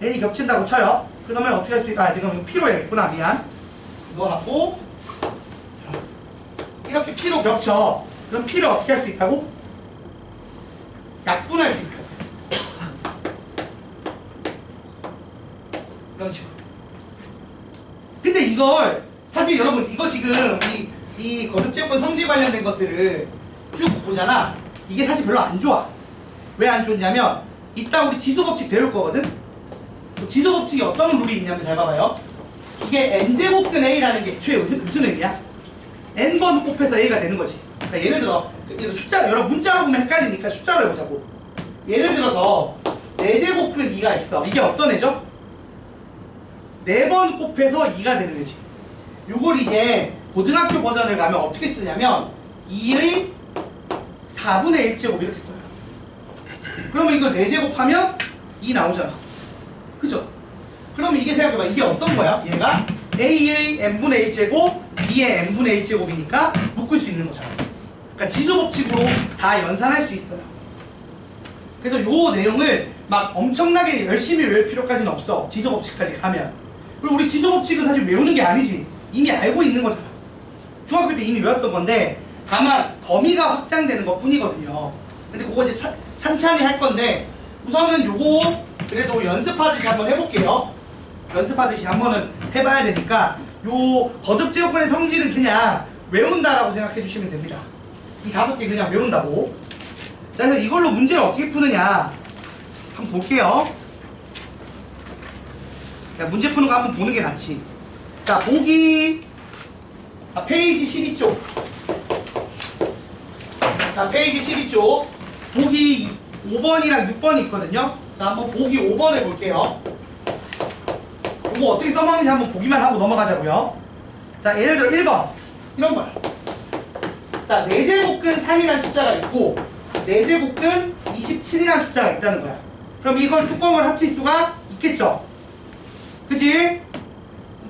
n이 겹친다고 쳐요. 그러면 어떻게 할 수 있을까? 지금 이거 P로 해야겠구나. 미안. 이거 갖고 자, 이렇게 P로 겹쳐. 그럼 P를 어떻게 할 수 있다고? 약분할 수 있다고. 이런 식으로. 근데 이걸 사실 여러분 이거 지금 이 거듭제권 성질 관련된 것들을 쭉 보잖아. 이게 사실 별로 안 좋아. 왜 안 좋냐면 이따 우리 지수법칙 배울 거거든. 지수법칙이 어떤 룰이 있냐면 잘 봐봐요. 이게 n제곱근 a라는 게 애초에 무슨 의미야? n번 곱해서 a가 되는 거지. 그러니까 예를 들어 숫자 여러 문자로 보면 헷갈리니까 숫자로 해보자고. 예를 들어서 4제곱근 2가 있어. 이게 어떤 애죠? 4번 곱해서 2가 되는 애지. 요걸 이제 고등학교 버전을 가면 어떻게 쓰냐면 2의 4분의 1제곱 이렇게 써요. 그러면 이거 4제곱 하면 2 나오잖아. 그죠? 그러면 이게 생각해봐. 이게 어떤 거야? 얘가 a의 n분의 1제곱 b의 n분의 1제곱이니까 묶을 수 있는 거잖아. 그러니까 지수법칙으로 다 연산할 수 있어요. 그래서 요 내용을 막 엄청나게 열심히 외울 필요까지는 없어. 지수법칙까지 가면. 그리고 우리 지수법칙은 사실 외우는 게 아니지. 이미 알고 있는 거잖아. 중학교 때 이미 외웠던 건데 다만 범위가 확장되는 것 뿐이거든요. 근데 그거 이제 찬찬히 할 건데 우선은 요거 그래도 연습하듯이 한번 해볼게요. 연습하듯이 한번은 해봐야 되니까 요 거듭제곱근의 성질은 그냥 외운다라고 생각해 주시면 됩니다. 이 5개 그냥 외운다고. 자, 그래서 이걸로 문제를 어떻게 푸느냐 한번 볼게요. 야, 문제 푸는 거 한번 보는 게 낫지. 자, 페이지 12쪽. 자, 페이지 12쪽. 보기 5번이랑 6번이 있거든요. 자, 한번 보기 5번 해볼게요. 이거 어떻게 써먹는지 한번 보기만 하고 넘어가자고요. 자, 예를 들어 1번. 이런 거야. 자, 4제곱근 3이라는 숫자가 있고 4제곱근 27이라는 숫자가 있다는 거야. 그럼 이걸 뚜껑을 합칠 수가 있겠죠? 그치?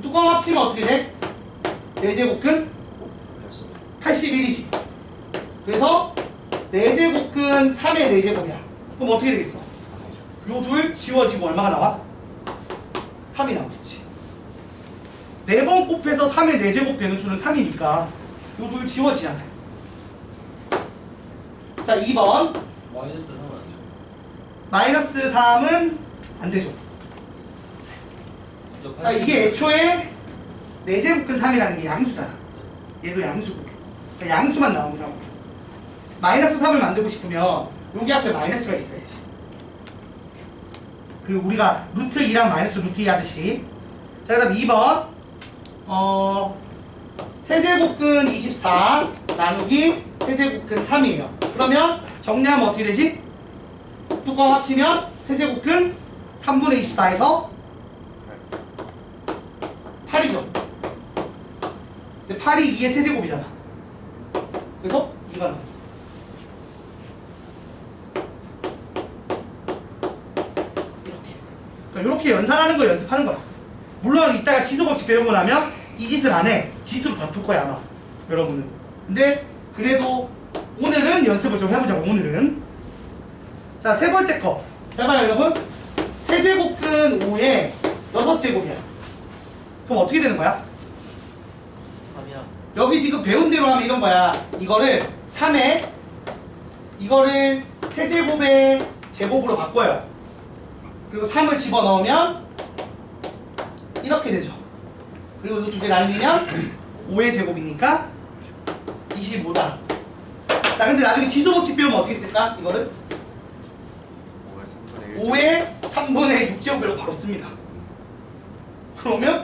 뚜껑 합치면 어떻게 돼? 4제곱근 81이지. 그래서 4제곱근 3의 4제곱이야. 그럼 어떻게 되겠어? 요 둘 지워지고 얼마가 나와? 3이 나오겠지. 4번 곱해서 3의 4제곱 되는 수는 3이니까 요 둘 지워지잖아요. 자, 2번 마이너스 3은 안 되죠. 아, 이게 애초에 4제곱근 3이라는 게 양수잖아. 얘도 양수고. 그러니까 양수만 나오는 상황. 마이너스 3을 만들고 싶으면 여기 앞에 마이너스가 있어야지. 그 우리가 루트 2랑 마이너스 루트 2 하듯이. 자, 그 다음 2번 세제곱근 24 나누기 세제곱근 3이에요. 그러면 정리하면 어떻게 되지? 뚜껑 합치면 세제곱근 3분의 24에서 8이죠. 근데 8이 2의 세제곱이잖아. 그래서 2가 나와. 이렇게 연산하는 걸 연습하는 거야. 물론 이따가 지수법칙 배우고 나면 이 짓을 안 해. 지수로 다툴 거야 아마 여러분은. 근데 그래도 오늘은 연습을 좀 해보자고. 오늘은 자, 세 번째 거. 자, 봐요 여러분. 세제곱근 5에 6제곱이야. 그럼 어떻게 되는 거야? 3이야. 여기 지금 배운 대로 하면 이런 거야. 이거를 3에 이거를 세제곱의 제곱으로 바꿔요. 그리고 3을 집어넣으면 이렇게 되죠. 그리고 이 두 개 나누면 5의 제곱이니까 25다. 자, 근데 나중에 지수법칙 배우면 어떻게 쓸까? 이거를 5의 3분의 6제곱이라고 바로 씁니다. 그러면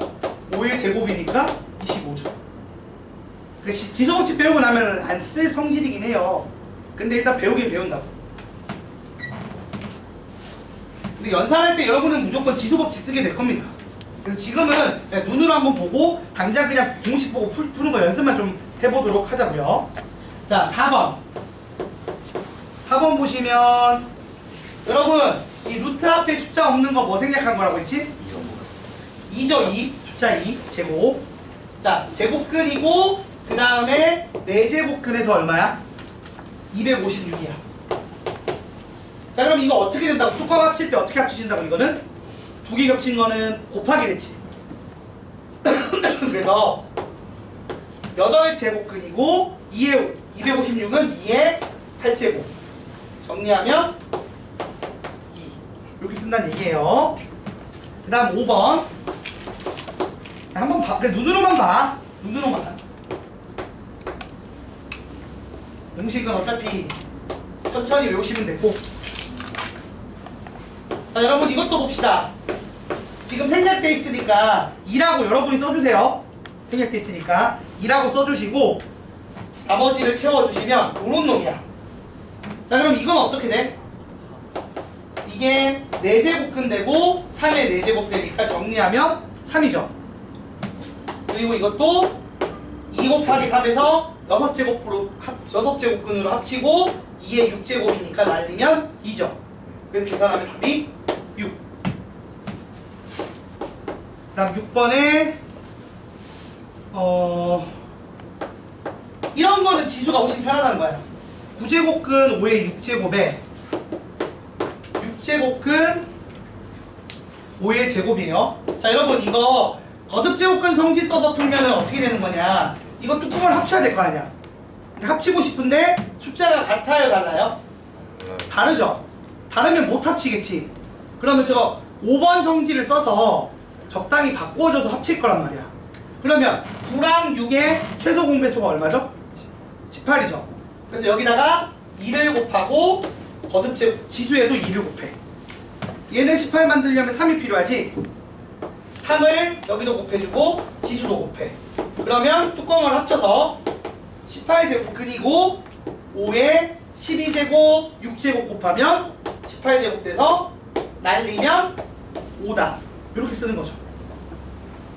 5의 제곱이니까 25죠. 지수법칙 배우고 나면 안 쓸 성질이긴 해요. 근데 일단 배우긴 배운다고. 근데 연산할 때 여러분은 무조건 지수법칙 쓰게 될 겁니다. 그래서 지금은 그냥 눈으로 한번 보고 당장 그냥 공식 보고 푸는 거 연습만 좀 해보도록 하자고요. 자, 4번. 4번 보시면 여러분 이 루트 앞에 숫자 없는 거 뭐 생략한 거라고 했지? 2죠. 2. 숫자 2. 제곱. 자, 제곱근이고 그 다음에 4제곱근에서 얼마야? 256이야. 자, 그럼 이거 어떻게 된다고? 뚜껑 합칠 때 어떻게 합치신다고? 이거는 두 개 겹친 거는 곱하기 됐지. 그래서 8제곱근이고 256은 2의 8제곱. 정리하면 2. 이렇게 쓴다는 얘기예요. 그 다음 5번. 한번 봐. 그냥 눈으로만 봐. 눈으로만. 음식은 어차피 천천히 외우시면 되고. 자, 여러분 이것도 봅시다. 지금 생략돼 있으니까 2라고 여러분이 써주세요. 생략돼 있으니까 2라고 써주시고 나머지를 채워주시면 요런 놈이야. 자, 그럼 이건 어떻게 돼? 이게 4제곱근 되고 3의 4제곱 되니까 정리하면 3이죠. 그리고 이것도 2 곱하기 3에서 6제곱근으로 합치고 2의 6제곱이니까 날리면 2죠. 그래서 계산하면 답이 6. 그 다음 6번에 이런 거는 지수가 훨씬 편하다는 거야. 9제곱근 5의 6제곱에 6제곱근 5의 제곱이에요. 자, 여러분 이거 거듭제곱근 성질 써서 풀면 어떻게 되는 거냐. 이거 뚜껑을 합쳐야 될 거 아니야. 합치고 싶은데 숫자가 같아요, 달라요? 다르죠? 다르면 못 합치겠지. 그러면 저 5번 성질을 써서 적당히 바꿔줘서 합칠 거란 말이야. 그러면 9랑 6의 최소 공배수가 얼마죠? 18이죠. 그래서 여기다가 2를 곱하고 거듭제곱 지수에도 2를 곱해. 얘는 18 만들려면 3이 필요하지. 3을 여기도 곱해주고 지수도 곱해. 그러면 뚜껑을 합쳐서 18제곱근이고 5에 12제곱 6제곱 곱하면 18제곱 돼서 날리면 5다. 이렇게 쓰는 거죠.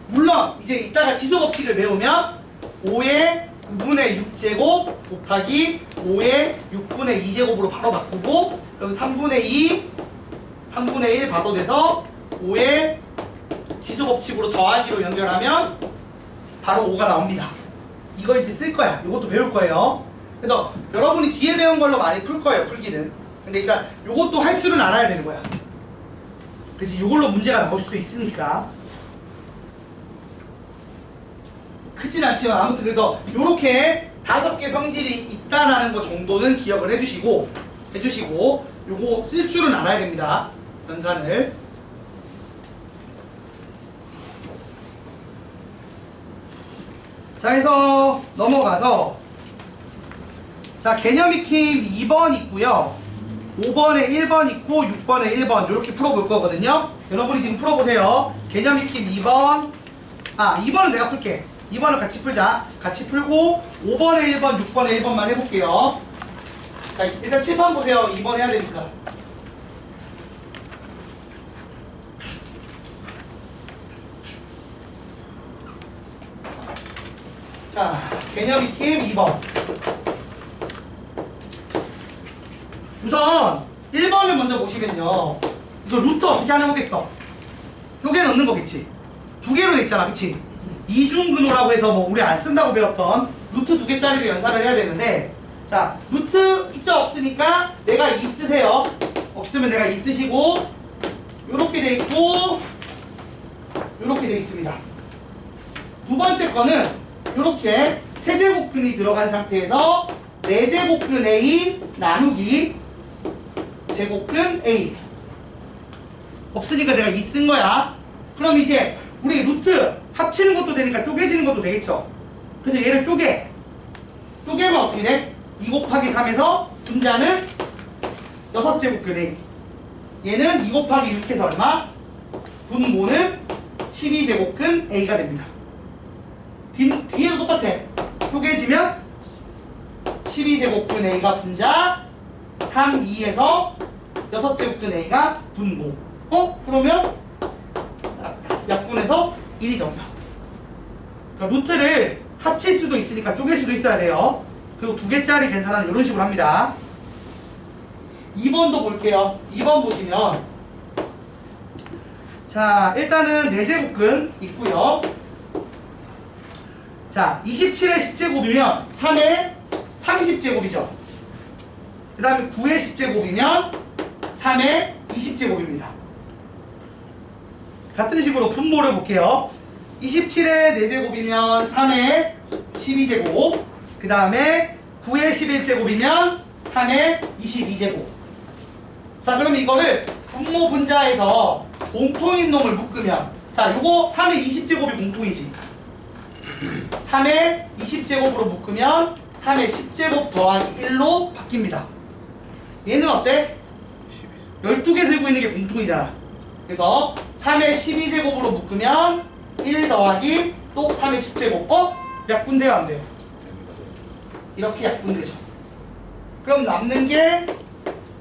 물론 이제 이따가 지수 법칙을 외우면 5의 9분의 6제곱 곱하기 5의 6분의 2제곱으로 바로 바꾸고 그럼 3분의 2 3분의 1 바로 돼서 5의 지수 법칙으로 더하기로 연결하면 바로 5가 나옵니다. 이거 이제 쓸 거야. 이것도 배울 거예요. 그래서 여러분이 뒤에 배운 걸로 많이 풀 거예요, 풀기는. 근데 일단 이것도 할 줄은 알아야 되는 거야. 그래서 이걸로 문제가 나올 수도 있으니까. 크진 않지만 아무튼 그래서 요렇게 5개 성질이 있다라는 거 정도는 기억을 해주시고 요거 쓸 줄은 알아야 됩니다. 연산을. 자, 해서 넘어가서 자, 개념 익힘 2번 있고요. 5번에 1번 있고 6번에 1번 이렇게 풀어볼 거거든요. 여러분이 지금 풀어보세요. 개념 익힘 2번 2번은 내가 풀게. 2번을 같이 풀자. 같이 풀고 5번에 1번, 6번에 1번만 해볼게요. 자, 일단 칠판 보세요. 2번 해야 되니까. 자, 개념 익힘 2번. 우선 1번을 먼저 보시면요. 이거 루트 어떻게 하는 거겠어? 쪼개 넣는 거겠지. 두 개로 돼 있잖아, 그치? 이중근호라고 해서 뭐 우리 안 쓴다고 배웠던 루트 2개짜리를 연산을 해야 되는데, 자, 루트 숫자 없으니까 내가 2 쓰세요. 없으면 내가 2 쓰시고, 요렇게 돼 있고 요렇게 돼 있습니다. 두 번째 거는 요렇게 세제곱근이 들어간 상태에서 4제곱근 A 나누기 제곱근 A. 없으니까 내가 2 쓴 거야. 그럼 이제 우리 루트 합치는 것도 되니까 쪼개지는 것도 되겠죠. 그래서 얘를 쪼개면 어떻게 돼? 2 곱하기 3에서 분자는 6제곱근 A. 얘는 2 곱하기 6해서 얼마? 분모는 12제곱근 A가 됩니다. 뒤에도 똑같아. 쪼개지면 12제곱근 A가 분자, 3, 2에서 6제곱근 A가 분모. 그러면 약분해서 1이 정답. 그러니까 루트를 합칠 수도 있으니까 쪼갤 수도 있어야 돼요. 그리고 2개짜리 계산은 이런 식으로 합니다. 2번도 볼게요. 2번 보시면 자, 일단은 4제곱근 있고요. 자, 27의 10제곱이면 3의 30제곱이죠. 그 다음에 9의 10제곱이면 3의 20제곱입니다. 같은 식으로 분모를 볼게요. 27의 4제곱이면 3의 12제곱, 그 다음에 9의 11제곱이면 3의 22제곱. 자, 그럼 이거를 분모 분자에서 공통인 놈을 묶으면, 자, 요거 3의 20제곱이 공통이지. 3의 20제곱으로 묶으면 3의 10제곱 더하기 1로 바뀝니다. 얘는 어때? 12개 들고 있는 게 공통이잖아. 그래서 3의 12제곱으로 묶으면 1 더하기 또 3의 10제곱. 약분돼요, 안 돼요? 이렇게 약분되죠. 그럼 남는 게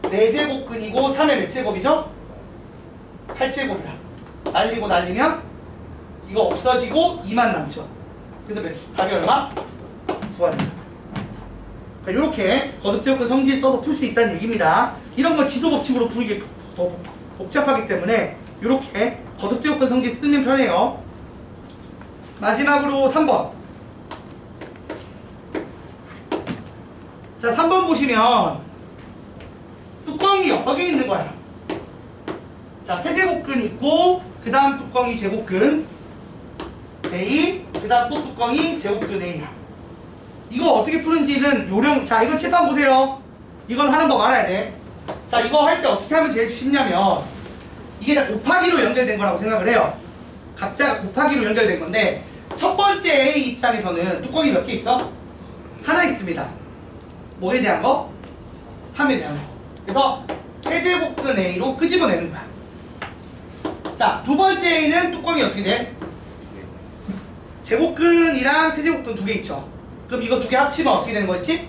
4제곱근이고 3의 몇 제곱이죠? 8제곱이야. 날리고 날리면 이거 없어지고 2만 남죠. 그래서 답이 얼마? 9입니다. 이렇게 거듭제곱근 성질 써서 풀 수 있다는 얘기입니다. 이런 건 지수법칙으로 풀기 더 복잡하기 때문에 이렇게 거듭제곱근 성질 쓰면 편해요. 마지막으로 3번. 자, 3번 보시면 뚜껑이 여러 개 있는 거야. 자, 세제곱근 있고 그 다음 뚜껑이 제곱근 A, 그 다음 또 뚜껑이 제곱근 A야. 이거 어떻게 푸는지는 요령. 자, 이건 칠판 보세요. 이건 하는 법 알아야 돼. 자, 이거 할 때 어떻게 하면 제일 쉽냐면 이게 다 곱하기로 연결된 거라고 생각을 해요. 각자가 곱하기로 연결된 건데 첫 번째 A 입장에서는 뚜껑이 몇 개 있어? 하나 있습니다. 뭐에 대한 거? 3에 대한 거. 그래서 세제곱근 A로 끄집어내는 거야. 자, 두 번째 A는 뚜껑이 어떻게 돼? 제곱근이랑 세제곱근 2개 있죠. 그럼 이거 2개 합치면 어떻게 되는 거였지?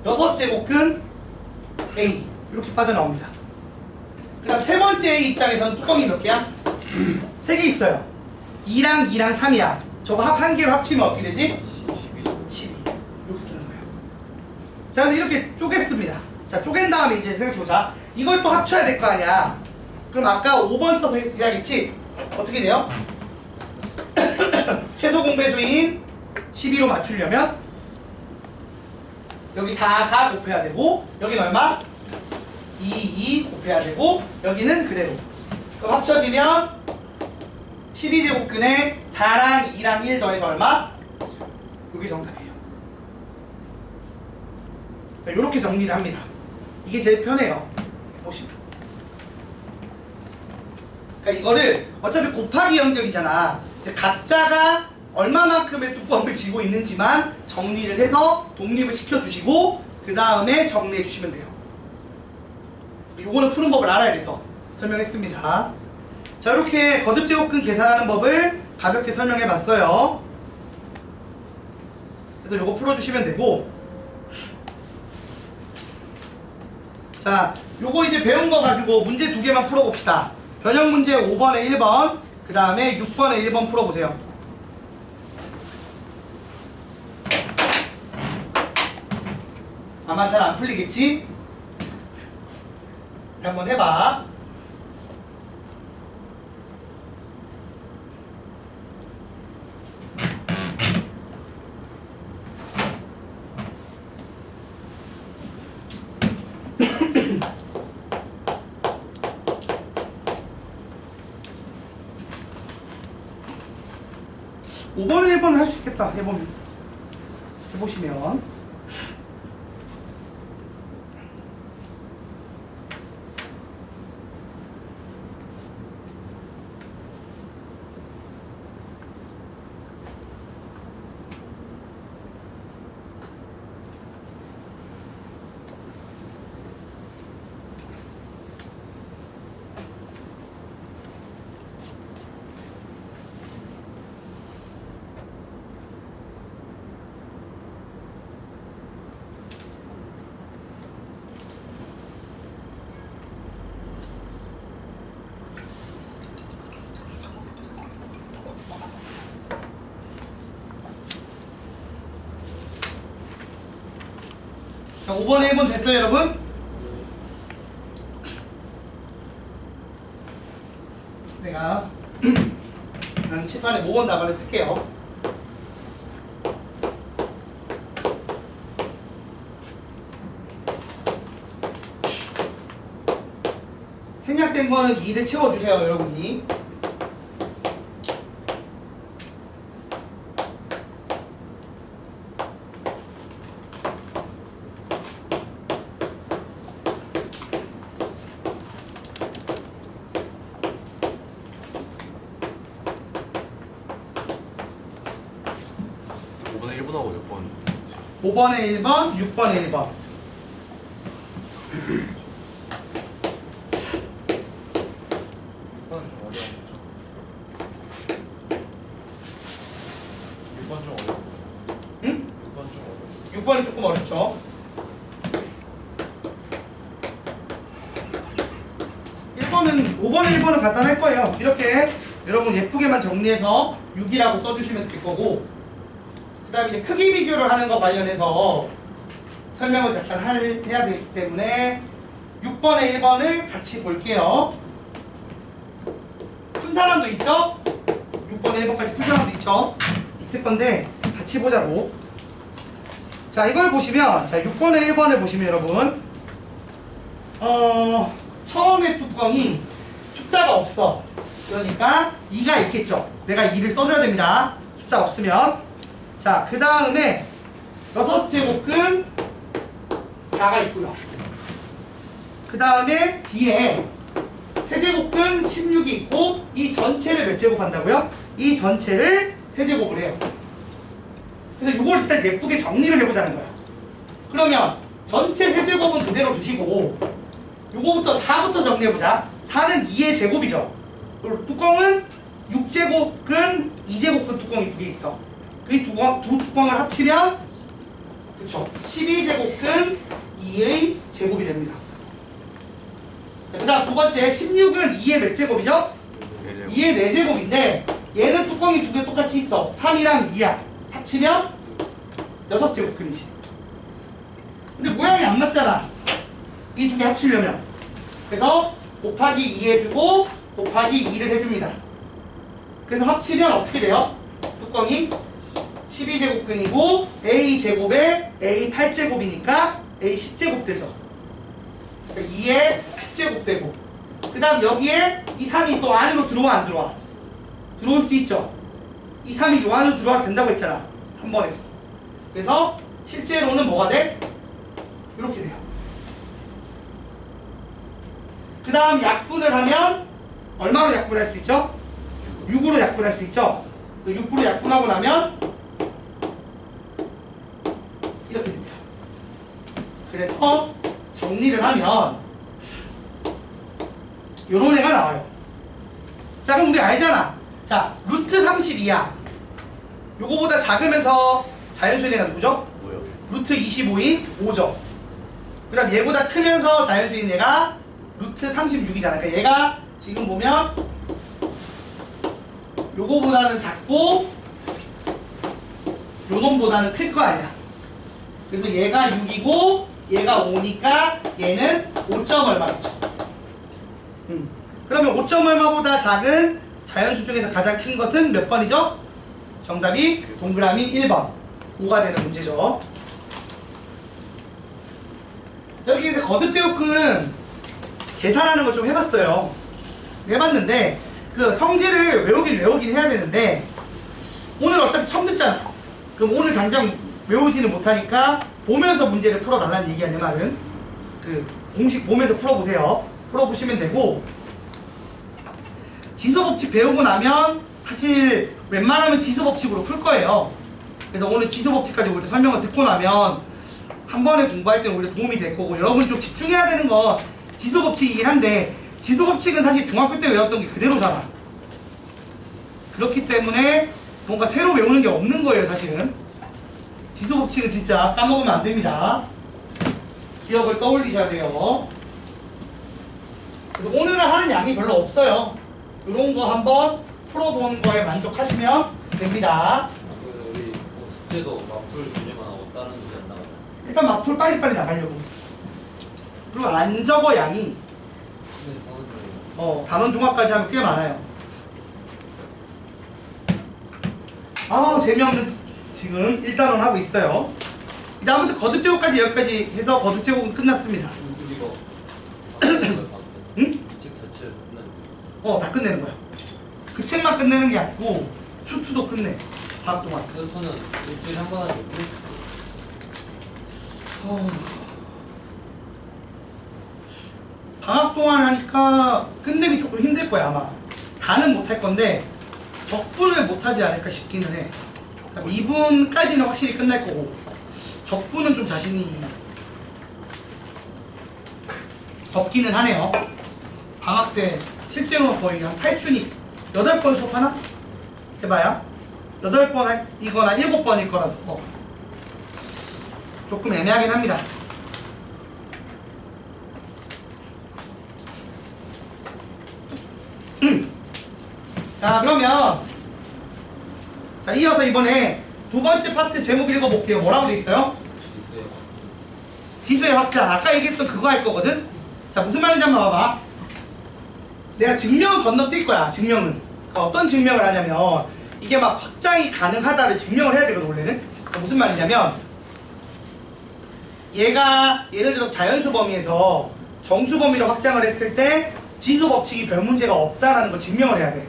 6제곱근 A 이렇게 빠져나옵니다. 그 다음 세 번째 A 입장에서는 뚜껑이 몇 개야? 3개 있어요. 2랑 2랑 3이야. 저거 한 개로 합치면 어떻게 되지? 12 이렇게 쓰는 거예요. 자, 그래서 이렇게 쪼갰습니다. 자, 쪼갠 다음에 이제 생각해보자. 이걸 또 합쳐야 될 거 아니야. 그럼 아까 5번 써서 해야겠지? 어떻게 돼요? 최소 공배수인 12로 맞추려면 여기 4 곱해야 되고 여기는 얼마? 2 곱해야 되고 여기는 그대로. 그럼 합쳐지면 12제곱근에 4랑 2랑 1 더해서 얼마? 이게 정답이에요. 이렇게 정리를 합니다. 이게 제일 편해요. 보시면. 그러니까 이거를 어차피 곱하기 연결이잖아. 이제 각자가 얼마만큼의 뚜껑을 쥐고 있는지만 정리를 해서 독립을 시켜주시고 그 다음에 정리해 주시면 돼요. 요거는 푸는 법을 알아야 돼서 설명했습니다. 자, 이렇게 거듭제곱근 계산하는 법을 가볍게 설명해 봤어요. 그래서 요거 풀어주시면 되고, 자, 요거 이제 배운 거 가지고 문제 2개만 풀어봅시다. 변형 문제 5번에 1번, 그 다음에 6번에 1번 풀어보세요. 아마 잘 안 풀리겠지? 한번 해봐. (5번은) (1번은) 할 수 있겠다. 해보시면. 자, 5번에 1번 됐어요, 여러분? 내가 칠판에 5번 답안을 쓸게요. 생략된 거는 2를 채워주세요, 여러분이. 1번하고 몇 번? 5번에 1번, 6번에 1번. 6번 좀 어려워. 응? 6번 좀 어려워. 6번이 조금 어렵죠. 5번에 1번은 간단할 거예요. 이렇게 여러분 예쁘게만 정리해서 6이라고 써주시면 될 거고, 그 다음에 이제 크기 비교를 하는 거 관련해서 설명을 잠깐 해야 되기 때문에 6번에 1번을 같이 볼게요. 푼 사람도 있죠? 6번에 1번까지 푼 사람도 있죠? 있을 건데 같이 보자고. 자, 이걸 보시면, 자, 6번에 1번을 보시면 여러분, 처음에 뚜껑이 숫자가 없어. 그러니까 2가 있겠죠. 내가 2를 써줘야 됩니다. 숫자 없으면. 자, 그 다음에 6제곱근 4가 있고요. 그 다음에 뒤에 세제곱근 16이 있고, 이 전체를 몇 제곱 한다고요? 이 전체를 세제곱을 해요. 그래서 이걸 일단 예쁘게 정리를 해보자는 거야. 그러면 전체 세제곱은 그대로 두시고 요거부터 4부터 정리해보자. 4는 2의 제곱이죠. 그리고 뚜껑은 6제곱근 2제곱근 뚜껑이 두 개 있어. 이 두 뚜껑을 합치면 그쵸, 12제곱근 2의 제곱이 됩니다. 자, 그 다음 두 번째 16은 2의 몇 제곱이죠? 2의 4제곱인데 얘는 뚜껑이 두 개 똑같이 있어. 3이랑 2야. 합치면 6제곱근이지. 근데 모양이 안 맞잖아. 이 두 개 합치려면. 그래서 곱하기 2 해주고 곱하기 2를 해줍니다. 그래서 합치면 어떻게 돼요? 뚜껑이 12제곱근이고 A제곱에 A8제곱이니까 A10제곱 되죠. 2에 10제곱 되고, 그 다음 여기에 이 3이 또 안으로 들어와 안 들어와? 들어올 수 있죠. 이 3이 요 안으로 들어와도 된다고 했잖아. 3번에서. 그래서 실제로는 뭐가 돼? 이렇게 돼요. 그 다음 약분을 하면 얼마로 약분할 수 있죠? 6으로 약분할 수 있죠? 6으로 약분하고 나면 이렇게 됩니다. 그래서 정리를 하면 요런 애가 나와요. 자, 그럼 우리 알잖아. 자, 루트 32야. 요거보다 작으면서 자연수인 애가 누구죠? 뭐요? 루트 25인 5죠. 그 다음 얘보다 크면서 자연수인 애가 루트 36이잖아. 그러니까 얘가 지금 보면 요거보다는 작고 요놈보다는 클 거 아니야. 그래서 얘가 6이고 얘가 5니까 얘는 5점 얼마겠죠. 그러면 5점 얼마보다 작은 자연수 중에서 가장 큰 것은 몇 번이죠? 정답이 동그라미 1번 5가 되는 문제죠. 자, 여기 이제 거듭제곱근 계산하는 걸 좀 해봤어요. 해봤는데 그 성질을 외우긴 해야 되는데 오늘 어차피 처음 듣잖아. 그럼 오늘 당장 외우지는 못하니까 보면서 문제를 풀어달라는 얘기야. 내 말은 그 공식 보면서 풀어보세요. 풀어보시면 되고, 지수법칙 배우고 나면 사실 웬만하면 지수법칙으로 풀 거예요. 그래서 오늘 지수법칙까지 우리 설명을 듣고 나면 한 번에 공부할 때는 오히려 도움이 될 거고, 여러분이 좀 집중해야 되는 건 지수법칙이긴 한데 지수법칙은 사실 중학교 때 외웠던 게 그대로잖아. 그렇기 때문에 뭔가 새로 외우는 게 없는 거예요. 사실은 지수법칙은 진짜 까먹으면 안 됩니다. 기억을 떠올리셔야 돼요. 그래서 오늘은 하는 양이 별로 없어요. 이런 거 한번 풀어보는 거에 만족하시면 됩니다. 우리 숙제도 맞풀 주제만 하고 다른 주제 안 나와요? 일단 막풀 빨리빨리 나가려고. 그리고 안 적어 양이 네, 방금 전에 단원 종합까지 하면 꽤 많아요. 아, 재미없는 지금 1단원 하고 있어요. 다음부터 거듭제곱까지 여기까지 해서 거듭제곱은 끝났습니다. 이거 응? 책 자체를 끝나요. 다 끝내는 거야. 그 책만 끝내는 게 아니고 수투도 끝내. 방학 동안. 스투는 일주일에 한 번 하는 게 방학 동안 하니까 끝내기 조금 힘들 거야. 아마 다는 못할 건데 적분을 못하지 않을까 싶기는 해. 자, 미분까지는 확실히 끝날 거고 적분은 좀 자신이 적기는 하네요. 방학 때 실제로 거의 한 8주니 8번 수업하나? 해봐야 8번이거나 7번일 거라서 조금 애매하긴 합니다. 자, 그러면 자, 이어서 이번에 두 번째 파트 제목 읽어볼게요. 뭐라고 돼 있어요? 지수의 확장. 아까 얘기했던 그거 할 거거든? 자, 무슨 말인지 한번 봐봐. 내가 증명은 건너뛸 거야, 증명은. 그러니까 어떤 증명을 하냐면, 이게 막 확장이 가능하다를 증명을 해야 되거든, 원래는. 그러니까 무슨 말이냐면, 얘가 예를 들어서 자연수 범위에서 정수 범위로 확장을 했을 때 지수 법칙이 별 문제가 없다라는 걸 증명을 해야 돼.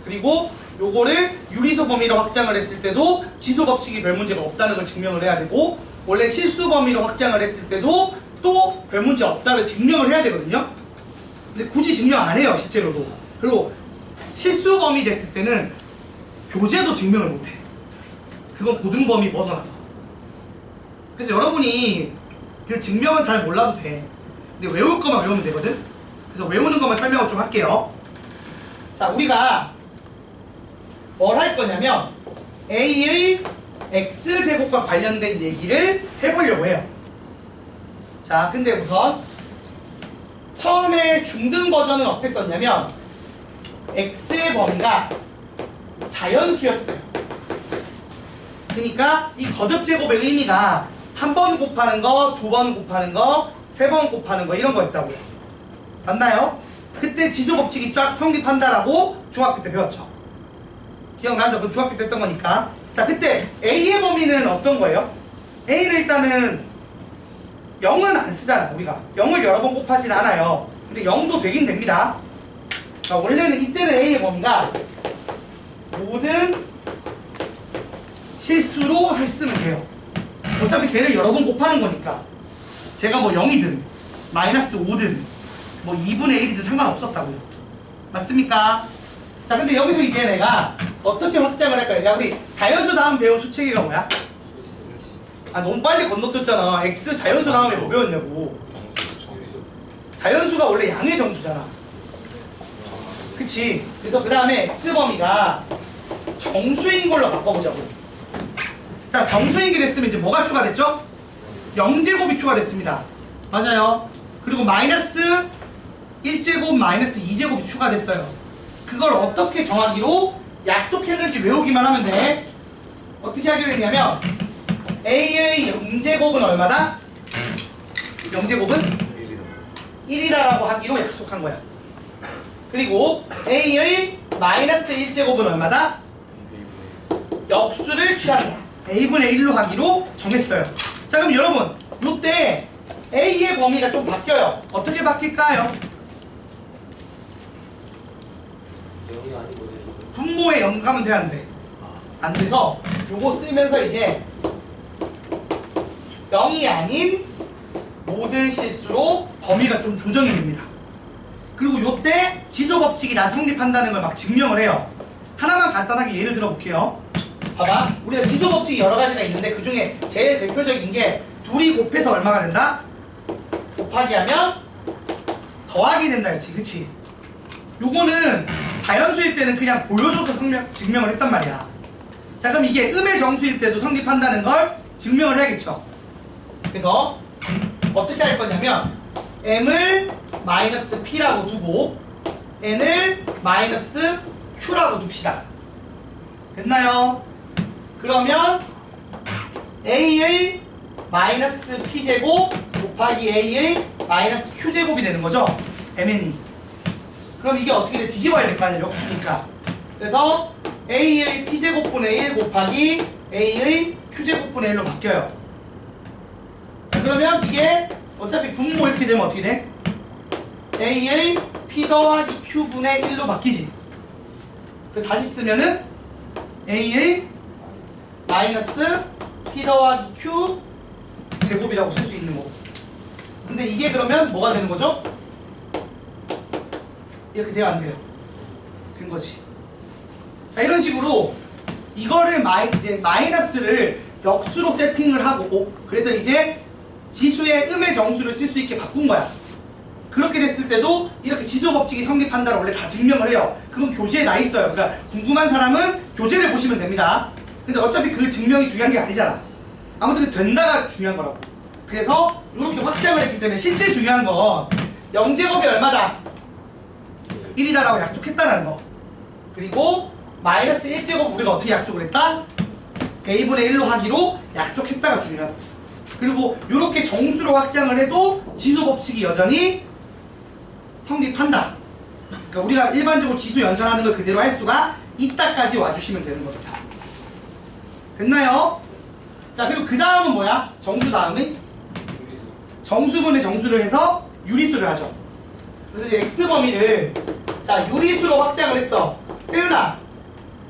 그리고 요거를 유리수 범위로 확장을 했을 때도 지수 법칙이 별 문제가 없다는 걸 증명을 해야 되고, 원래 실수 범위로 확장을 했을 때도 또 별 문제 없다를 증명을 해야 되거든요. 근데 굳이 증명 안 해요, 실제로도. 그리고 실수 범위 됐을 때는 교재도 증명을 못 해. 그건 고등 범위 벗어나서. 그래서 여러분이 그 증명은 잘 몰라도 돼. 근데 외울 것만 외우면 되거든. 그래서 외우는 것만 설명을 좀 할게요. 자, 우리가 뭘 할 거냐면 A의 X제곱과 관련된 얘기를 해보려고 해요. 자, 근데 우선 처음에 중등 버전은 어떻게 썼냐면 X의 범위가 자연수였어요. 그러니까 이 거듭제곱의 의미가 한 번 곱하는 거, 두 번 곱하는 거, 세 번 곱하는 거 이런 거였다고요. 맞나요? 그때 지수법칙이 쫙 성립한다라고 중학교 때 배웠죠. 기억나죠? 그 중학교 때 했던 거니까. 자, 그때 A의 범위는 어떤 거예요? A는 일단은 0은 안 쓰잖아, 우리가. 0을 여러 번 곱하진 않아요. 근데 0도 되긴 됩니다. 자, 원래는 이때는 A의 범위가 모든 실수로 했으면 돼요. 어차피 걔를 여러 번 곱하는 거니까. 제가 뭐 0이든 마이너스 5든 뭐 2분의 1이든 상관없었다고요. 맞습니까? 자, 근데 여기서 이제 내가 어떻게 확장을 할까요? 야, 우리 자연수 다음 배운 수체계가 뭐야? 아, 너무 빨리 건너뛰었잖아. X 자연수 다음에 뭐 배웠냐고. 자연수가 원래 양의 정수잖아. 그치? 그래서 그 다음에 X범위가 정수인 걸로 바꿔보자고. 자, 정수인 게 됐으면 이제 뭐가 추가됐죠? 0제곱이 추가됐습니다. 맞아요. 그리고 마이너스 1제곱 마이너스 2제곱이 추가됐어요. 그걸 어떻게 정하기로 약속했는지 외우기만 하면 돼. 어떻게 하기로 했냐면 A의 0제곱은 얼마다? 0제곱은 1이라고 하기로 약속한 거야. 그리고 A의 마이너스 1제곱은 얼마다? 역수를 취한다. A분의 1로 하기로 정했어요. 자, 그럼 여러분 요때 A의 범위가 좀 바뀌어요. 어떻게 바뀔까요? 0이 아니고 분모에 0 가면 돼, 안 돼? 안 돼서 요거 쓰면서 이제 0이 아닌 모든 실수로 범위가 좀 조정이 됩니다. 그리고 요때 지수법칙이 다 성립한다는 걸 막 증명을 해요. 하나만 간단하게 예를 들어볼게요. 봐봐, 우리가 지수법칙이 여러 가지가 있는데 그 중에 제일 대표적인 게 둘이 곱해서 얼마가 된다? 곱하기 하면 더하기 된다 했지, 그치? 요거는 자연수일 때는 그냥 보여줘서 증명을 했단 말이야. 자, 그럼 이게 음의 정수일 때도 성립한다는 걸 증명을 해야겠죠. 그래서 어떻게 할 거냐면 m을 마이너스 p라고 두고 n을 마이너스 q라고 둡시다. 됐나요? 그러면 a의 마이너스 p제곱 곱하기 a의 마이너스 q제곱이 되는 거죠. mn이. 그럼 이게 어떻게 돼? 뒤집어야 될 거 아니야, 역수니까. 그래서 a의 p제곱분의 1 곱하기 a의 q제곱분의 1로 바뀌어요. 자, 그러면 이게 어차피 분모 이렇게 되면 어떻게 돼? a의 p 더하기 q분의 1로 바뀌지. 그래서 다시 쓰면은 a의 마이너스 p 더하기 q 제곱이라고 쓸 수 있는 거고. 근데 이게 그러면 뭐가 되는 거죠? 이렇게 돼야 안 돼요. 된 거지. 자, 이런 식으로 이거를 이제 마이너스를 역수로 세팅을 하고 그래서 이제 지수의 음의 정수를 쓸 수 있게 바꾼 거야. 그렇게 됐을 때도 이렇게 지수 법칙이 성립한다를 원래 다 증명을 해요. 그건 교재에 나 있어요. 그러니까 궁금한 사람은 교재를 보시면 됩니다. 근데 어차피 그 증명이 중요한 게 아니잖아. 아무튼 그 된다가 중요한 거라고. 그래서 이렇게 확장을 했기 때문에 실제 중요한 건 0제곱이 얼마다? 1이다라고 약속했다는 거. 그리고 마이너스 1제곱 우리가 어떻게 약속을 했다? a분의 1로 하기로 약속했다가 중요하다. 그리고 이렇게 정수로 확장을 해도 지수 법칙이 여전히 성립한다. 그러니까 우리가 일반적으로 지수 연산하는 걸 그대로 할 수가 있다까지 와주시면 되는 겁니다. 됐나요? 자, 그리고 그 다음은 뭐야? 정수 다음은? 정수분의 정수를 해서 유리수를 하죠. 그래서 이제 x범위를 자 유리수로 확장을 했어. 표현아,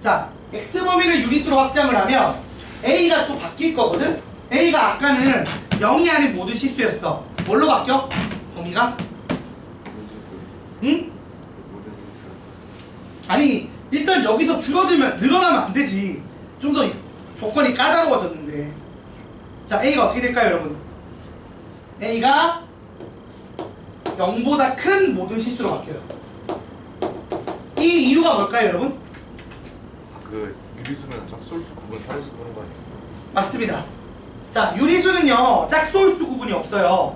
자 x범위를 유리수로 확장을 하면 a가 또 바뀔 거거든? a가 아까는 0이 아닌 모든 실수였어. 뭘로 바뀌어? 범위가? 응? 아니 일단 여기서 줄어들면 늘어나면 안 되지. 좀 더 조건이 까다로워졌는데. 자 a가 어떻게 될까요 여러분? a가 0보다 큰 모든 실수로 바뀌어요. 이 이유가 뭘까요 여러분? 그 유리수는 짝솔수 구분 사례수 그런 거 아니에요? 맞습니다. 자 유리수는요 짝소홀수 구분이 없어요.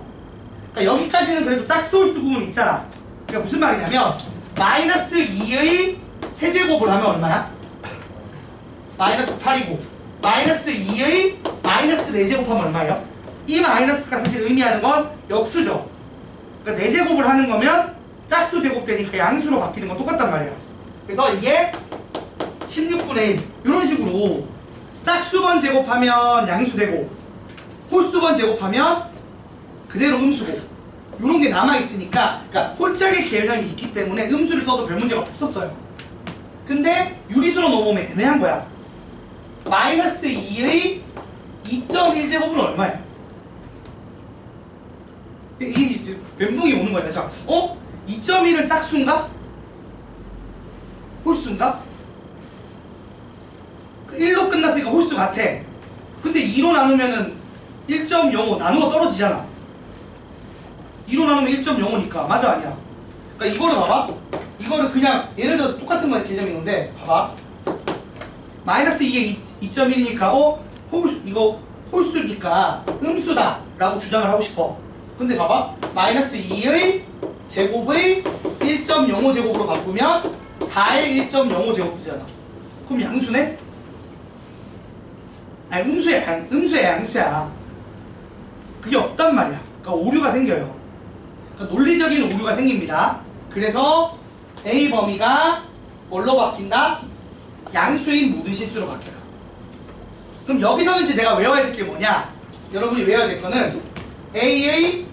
그러니까 여기까지는 그래도 짝소홀수 구분이 있잖아. 그러니까 무슨 말이냐면 마이너스 2의 세제곱을 하면 얼마야? 마이너스 8이고 마이너스 2의 마이너스 4제곱 하면 얼마예요? 이 마이너스가 사실 의미하는 건 역수죠. 그러니까 4제곱을 하는 거면 짝수 제곱되니까 양수로 바뀌는 건 똑같단 말이야. 그래서 이게 16분의 1 이런 식으로 짝수번 제곱하면 양수 되고 홀수번 제곱하면 그대로 음수고 이런 게 남아있으니까 그러니까 홀짝의 개념이 있기 때문에 음수를 써도 별 문제가 없었어요. 근데 유리수로 넘어오면 애매한 거야. 마이너스 2의 2.1제곱은 얼마야? 이게 멘붕이 오는 거야. 자, 2.1은 짝수인가? 홀수인가? 1로 끝났으니까 홀수 같아. 근데 2로 나누면은 1.05 나누어 떨어지잖아. 2로 나누면 1.05니까 맞아 아니야? 그러니까 이거를 봐봐. 이거를 그냥 예를 들어서 똑같은 거 개념인 건데 봐봐. 마이너스 2에 2.1이니까 이거 홀수니까 음수다 라고 주장을 하고 싶어. 근데 봐봐. 마이너스 2의 제곱의 1.05 제곱으로 바꾸면 4의 1.05 제곱 되잖아. 그럼 양수네? 아니 음수야 양수야. 그게 없단 말이야. 그러니까 오류가 생겨요. 그러니까 논리적인 오류가 생깁니다. 그래서 A 범위가 뭘로 바뀐다? 양수인 모든 실수로 바뀌어요. 그럼 여기서는 이제 내가 외워야 될 게 뭐냐? 여러분이 외워야 될 거는 A의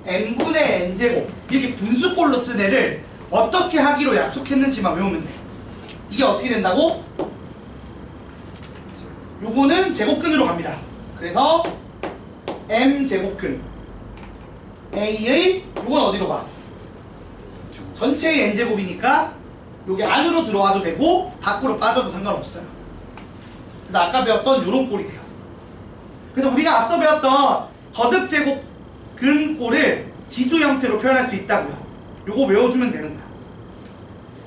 n분의 n제곱 이렇게 분수꼴로 쓴 애를 어떻게 하기로 약속했는지만 외우면 돼. 이게 어떻게 된다고? 요거는 제곱근으로 갑니다. 그래서 m제곱근 A의 요건 어디로 가? 전체의 n제곱이니까 요게 안으로 들어와도 되고 밖으로 빠져도 상관없어요. 그래서 아까 배웠던 요런 꼴이 돼요. 그래서 우리가 앞서 배웠던 거듭제곱 근꼴을 지수 형태로 표현할 수 있다고요. 요거 외워주면 되는 거야.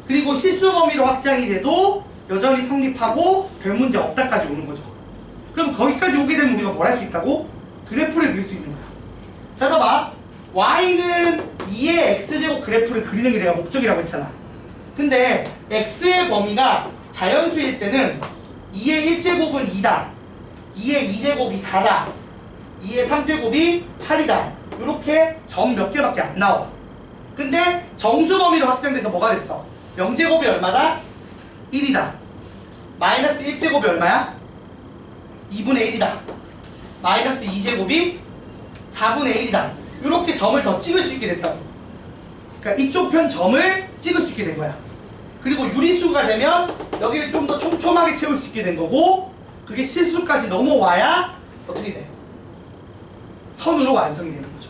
그리고 실수 범위로 확장이 돼도 여전히 성립하고 별 문제 없다까지 오는 거죠. 그럼 거기까지 오게 되면 우리가 뭘 할 수 있다고? 그래프를 그릴 수 있는 거야. 자, 봐봐. y는 2의 x제곱 그래프를 그리는 게 내가 목적이라고 했잖아. 근데 x의 범위가 자연수일 때는 2의 1제곱은 2다. 2의 2제곱이 4다. 2의 3제곱이 8이다. 이렇게 점 몇 개밖에 안 나와. 근데 정수 범위로 확장돼서 뭐가 됐어? 0제곱이 얼마다? 1이다. 마이너스 1제곱이 얼마야? 2분의 1이다. 마이너스 2제곱이 4분의 1이다. 이렇게 점을 더 찍을 수 있게 됐다고. 그러니까 이쪽 편 점을 찍을 수 있게 된 거야. 그리고 유리수가 되면 여기를 좀 더 촘촘하게 채울 수 있게 된 거고, 그게 실수까지 넘어와야 어떻게 돼? 선으로 완성이 되는 거죠.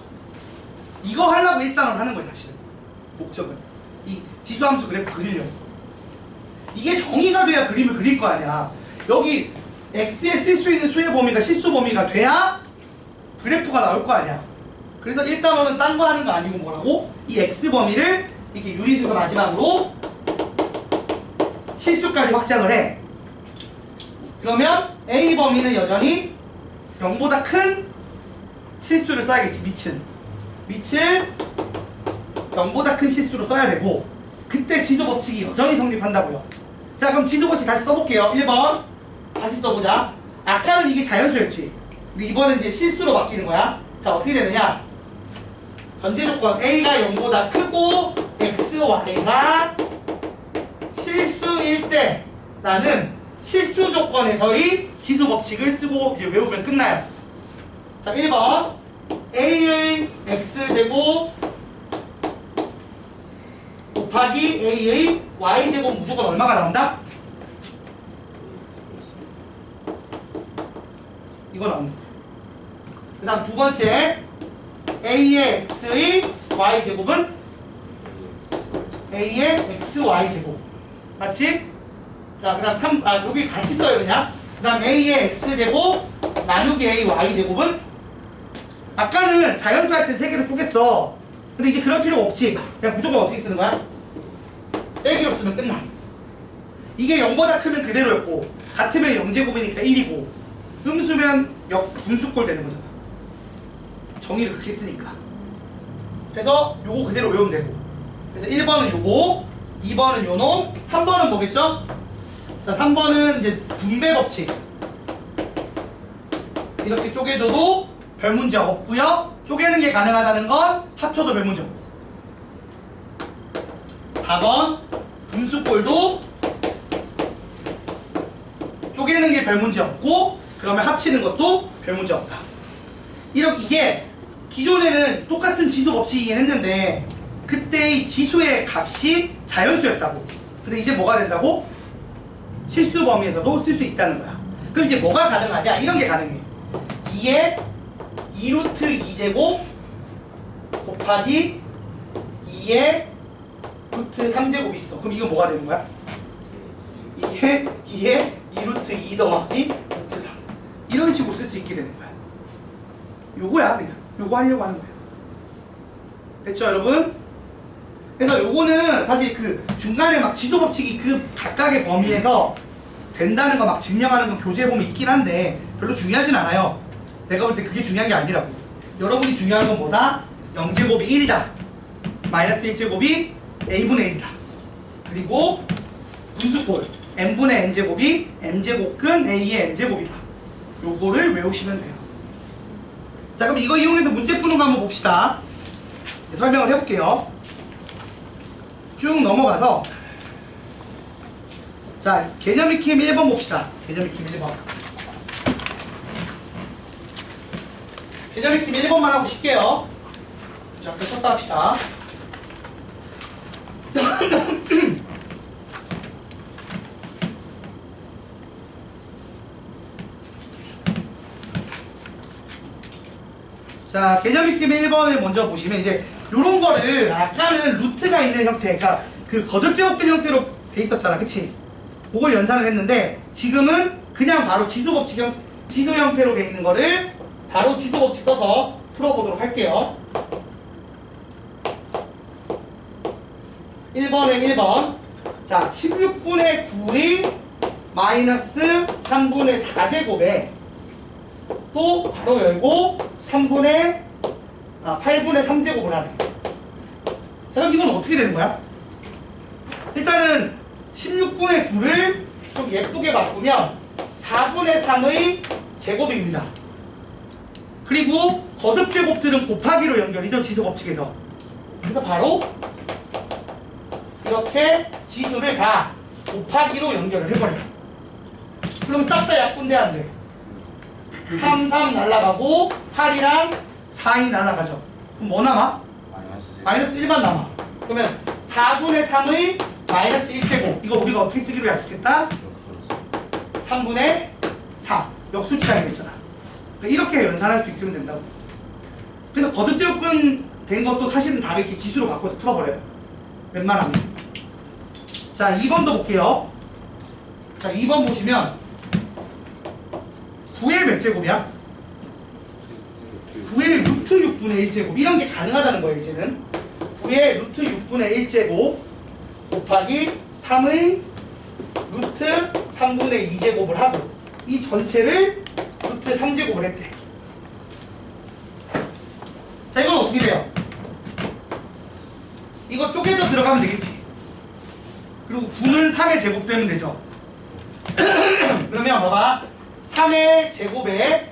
이거 하려고 일단은 하는 거예요, 사실은. 목적은. 이 지수함수 그래프 그리려고. 이게 정의가 돼야 그림을 그릴 거 아니야. 여기 x에 쓸 수 있는 수의 범위가 실수 범위가 돼야 그래프가 나올 거 아니야. 그래서 일단 너는 딴 거 하는 거 아니고 뭐라고? 이 x 범위를 이렇게 유리수가 마지막으로 실수까지 확장을 해. 그러면 a 범위는 여전히 0보다 큰 실수를 써야겠지. 밑을 0보다 큰 실수로 써야 되고, 그때 지수 법칙이 여전히 성립한다고요. 자, 그럼 지수 법칙 다시 써볼게요. 1번 다시 써보자. 아까는 이게 자연수였지. 근데 이번엔 이제 실수로 바뀌는 거야. 자, 어떻게 되느냐? 전제 조건 a가 0보다 크고 x, y가 실수일 때 나는 실수 조건에서의 지수 법칙을 쓰고 이제 외우면 끝나요. 자, 1번 a의 x제곱 곱하기 a의 y제곱 무조건 얼마가 나온다? 이거 나온다. 그 다음 두 번째 a의 x의 y제곱은 a의 xy제곱 맞지? 자, 그 다음 여기 같이 써요 그냥. 그 다음 a의 x제곱 나누기 a y제곱은 아까는 자연수 할 때 세 개를 쪼갰어. 근데 이제 그럴 필요 없지. 그냥 무조건 어떻게 쓰는 거야? 빼기로 쓰면 끝나. 이게 0보다 크면 그대로였고, 같으면 0제곱이니까 1이고, 음수면 분수꼴 되는 거잖아. 정의를 그렇게 했으니까. 그래서 요거 그대로 외우면 되고. 그래서 1번은 요거, 2번은 요놈, 3번은 뭐겠죠? 자, 3번은 이제 분배 법칙. 이렇게 쪼개줘도 별 문제 없고요. 쪼개는 게 가능하다는 건 합쳐도 별 문제 없고. 4번 분수꼴도 쪼개는 게 별 문제 없고, 그러면 합치는 것도 별 문제 없다. 이게 기존에는 똑같은 지수 법칙이긴 했는데 그때의 지수의 값이 자연수였다고. 근데 이제 뭐가 된다고? 실수 범위에서도 쓸 수 있다는 거야. 그럼 이제 뭐가 가능하냐? 이런 게 가능해. 2에 2루트 2제곱 곱하기 2에 루트 3제곱이 있어. 그럼 이거 뭐가 되는 거야? 이게 2에 2루트 2 더하기 루트 3. 이런 식으로 쓸 수 있게 되는 거야. 요거야 그냥. 요거 하려고 하는 거야. 됐죠 여러분? 그래서 요거는 사실 그 중간에 막 지수 법칙이 그 각각의 범위에서 된다는 거 막 증명하는 건 교재에 보면 있긴 한데 별로 중요하진 않아요. 내가 볼 때 그게 중요한 게 아니라고. 여러분이 중요한 건 뭐다? 0제곱이 1이다. 마이너스 1제곱이 a분의 1이다. 그리고 분수꼴 n분의 n제곱이 n제곱근 a의 n제곱이다. 요거를 외우시면 돼요. 자, 그럼 이거 이용해서 문제 푸는 거 한번 봅시다. 설명을 해볼게요. 쭉 넘어가서 자, 개념 익힘 1번 봅시다. 개념 익힘 1번. 개념 익힘 1번만 하고 쉴게요. 자, 앞에 쳤다 합시다. 자, 개념 익힘 1번을 먼저 보시면 이제 요런 거를 아까는 루트가 있는 형태, 그러니까 그 거듭제곱된 형태로 돼 있었잖아, 그치? 그걸 연산을 했는데 지금은 그냥 바로 지수 형태로 돼 있는 거를 바로 지수 법칙 써서 풀어보도록 할게요. 1번에 1번. 자, 16분의 9의 마이너스 3분의 4제곱에 또 바로 열고 8분의 3제곱을 하네. 자, 그럼 이건 어떻게 되는 거야? 일단은 16분의 9를 좀 예쁘게 바꾸면 4분의 3의 제곱입니다. 그리고 거듭제곱들은 곱하기로 연결이죠, 지수 법칙에서. 그래서 바로 이렇게 지수를 다 곱하기로 연결을 해버려요. 그럼 싹 다 약분돼 안 돼? 3, 3 날라가고 8이랑 4이 날라가죠. 그럼 뭐 남아? 마이너스 1만 남아. 그러면 4분의 3의 마이너스 1제곱. 이거 우리가 어떻게 쓰기로 약속했다? 3분의 4. 역수 취하기로 했잖아. 그러니까 이렇게 연산할 수 있으면 된다고. 그래서 거듭제곱근 된 것도 사실은 답을 이렇게 지수로 바꿔서 풀어버려요. 웬만하면. 자, 2번도 볼게요. 자, 2번 보시면 9의 몇 제곱이야? 9의 루트 6분의 1제곱. 이런 게 가능하다는 거예요, 이제는. 9의 루트 6분의 1제곱 곱하기 3의 루트 3분의 2제곱을 하고 이 전체를 루트 3제곱을 했대. 자, 이건 어떻게 돼요? 이거 쪼개져 들어가면 되겠지. 그리고 9는 3의 제곱 되면 되죠. 그러면 봐봐. 3의 제곱에